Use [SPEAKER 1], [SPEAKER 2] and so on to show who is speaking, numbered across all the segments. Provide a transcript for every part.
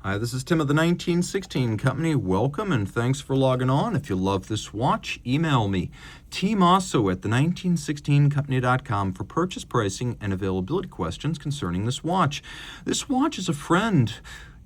[SPEAKER 1] Hi, this is Tim of the 1916 Company. Welcome and thanks for logging on. If you love this watch, email me, Team Mosso at the1916company.com for purchase pricing and availability questions concerning this watch. This watch is a friend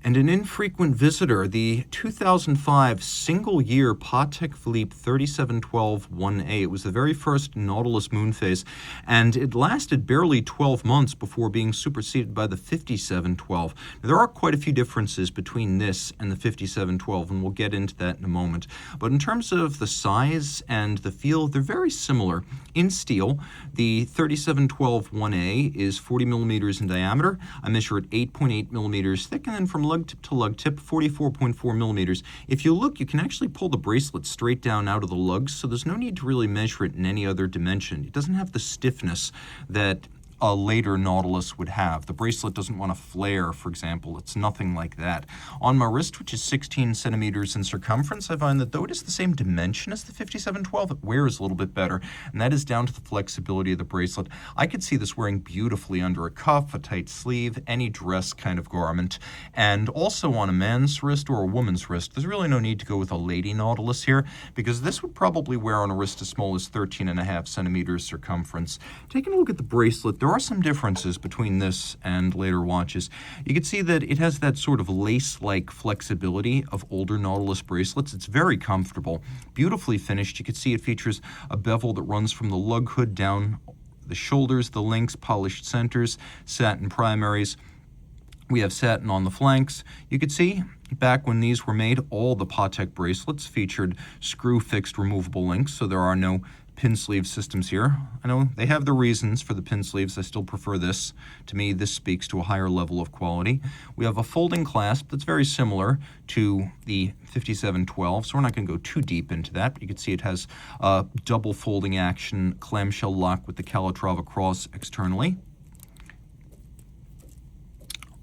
[SPEAKER 1] and an infrequent visitor, the 2005 single-year Patek Philippe 3712 1A. It was the very first Nautilus Moonphase, and it lasted barely 12 months before being superseded by the 5712. Now, there are quite a few differences between this and the 5712, and we'll get into that in a moment. But in terms of the size and the feel, they're very similar. In steel, the 3712 1A is 40 millimeters in diameter. I measure it 8.8 millimeters thick, and then from lug tip to lug tip, 44.4 millimeters. If you look, you can actually pull the bracelet straight down out of the lugs, so there's no need to really measure it in any other dimension. It doesn't have the stiffness that a later Nautilus would have. The bracelet doesn't want to flare, for example. It's nothing like that. On my wrist, which is 16 centimeters in circumference, I find that though it is the same dimension as the 5712, it wears a little bit better, and that is down to the flexibility of the bracelet. I could see this wearing beautifully under a cuff, a tight sleeve, any dress kind of garment, and also on a man's wrist or a woman's wrist. There's really no need to go with a lady Nautilus here, because this would probably wear on a wrist as small as 13.5 centimeters circumference. Taking a look at the bracelet, there are some differences between this and later watches. You can see that it has that sort of lace-like flexibility of older Nautilus bracelets. It's very comfortable, beautifully finished. You can see it features a bevel that runs from the lug hood down the shoulders, the links, polished centers, satin primaries. We have satin on the flanks. You could see back when these were made, all the Patek bracelets featured screw-fixed removable links, so there are no pin sleeve systems here. I know they have the reasons for the pin sleeves. I still prefer this. To me, this speaks to a higher level of quality. We have a folding clasp that's very similar to the 5712, so we're not going to go too deep into that, but you can see it has a double folding action clamshell lock with the Calatrava cross externally.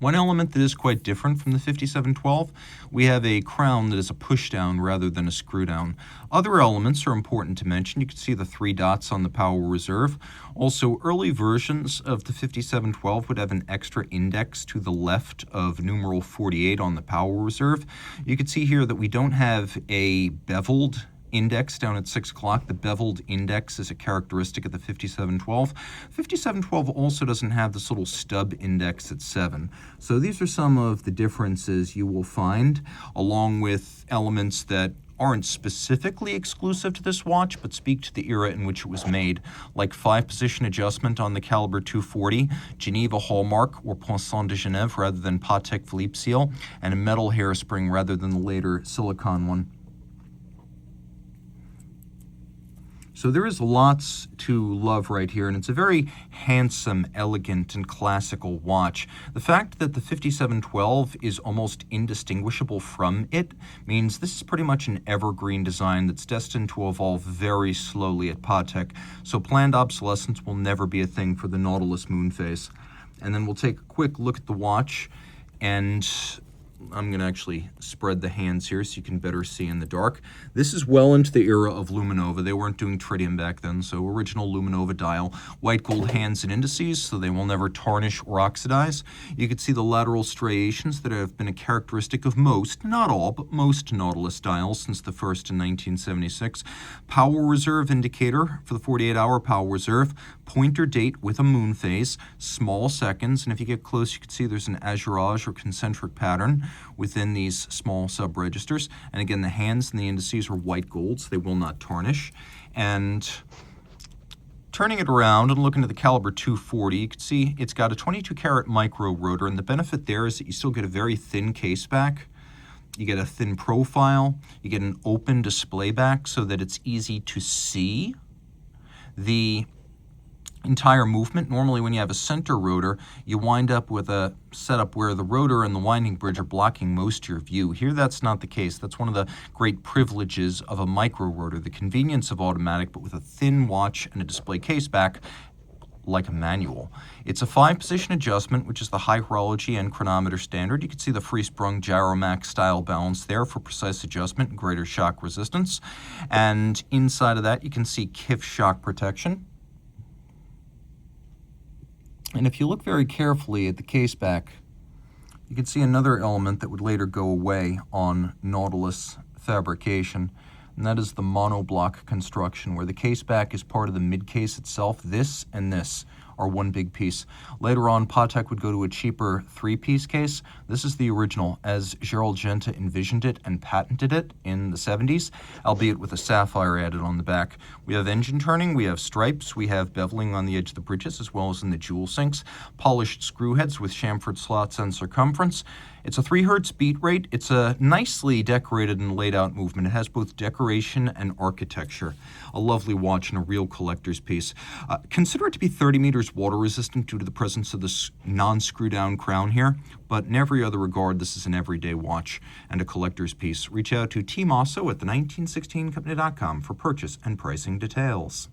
[SPEAKER 1] One element that is quite different from the 5712, we have a crown that is a push-down rather than a screw-down. Other elements are important to mention. You can see the 3 dots on the power reserve. Also, early versions of the 5712 would have an extra index to the left of numeral 48 on the power reserve. You can see here that we don't have a beveled index down at 6 o'clock. The beveled index is a characteristic of the 5712. 5712 also doesn't have this little stub index at 7. So these are some of the differences you will find, along with elements that aren't specifically exclusive to this watch, but speak to the era in which it was made, like 5-position adjustment on the caliber 240, Geneva hallmark or Poisson de Genève rather than Patek Philippe seal, and a metal hairspring rather than the later silicone one. So there is lots to love right here, and it's a very handsome, elegant, and classical watch. The fact that the 5712 is almost indistinguishable from it means this is pretty much an evergreen design that's destined to evolve very slowly at Patek, so planned obsolescence will never be a thing for the Nautilus Moonphase. And then we'll take a quick look at the watch, and I'm going to actually spread the hands here so you can better see in the dark. This is well into the era of Luminova. They weren't doing tritium back then, so original Luminova dial. White gold hands and indices, so they will never tarnish or oxidize. You can see the lateral striations that have been a characteristic of most, not all, but most Nautilus dials since the first in 1976. Power reserve indicator for the 48-hour power reserve. Pointer date with a Moonphase, small seconds, and if you get close, you can see there's an azurage or concentric pattern within these small sub-registers. And again, the hands and the indices are white gold, so they will not tarnish. And turning it around and looking at the caliber 240, you can see it's got a 22-karat micro rotor, and the benefit there is that you still get a very thin case back. You get a thin profile. You get an open display back so that it's easy to see the entire movement. Normally when you have a center rotor, you wind up with a setup where the rotor and the winding bridge are blocking most of your view. Here that's not the case. That's one of the great privileges of a micro rotor, the convenience of automatic, but with a thin watch and a display case back like a manual. It's a 5-position adjustment, which is the high horology and chronometer standard. You can see the free-sprung Gyromax style balance there for precise adjustment and greater shock resistance. And inside of that, you can see KIF shock protection. And if you look very carefully at the case back, You can see another element that would later go away on Nautilus fabrication, and that is the monoblock construction, where the case back is part of the mid case itself. This and this are one big piece. Later on, Patek would go to a cheaper three-piece case. This is the original, as Gerald Genta envisioned it and patented it in the 70s, albeit with a sapphire added on the back. We have engine turning, we have stripes, we have beveling on the edge of the bridges as well as in the jewel sinks, polished screw heads with chamfered slots and circumference. It's a 3 Hz beat rate. It's a nicely decorated and laid out movement. It has both decoration and architecture. A lovely watch and a real collector's piece. Consider it to be 30 meters water resistant due to the presence of this non-screw down crown here, but in every other regard, this is an everyday watch and a collector's piece. Reach out to Team Mosso at the 1916company.com for purchase and pricing details.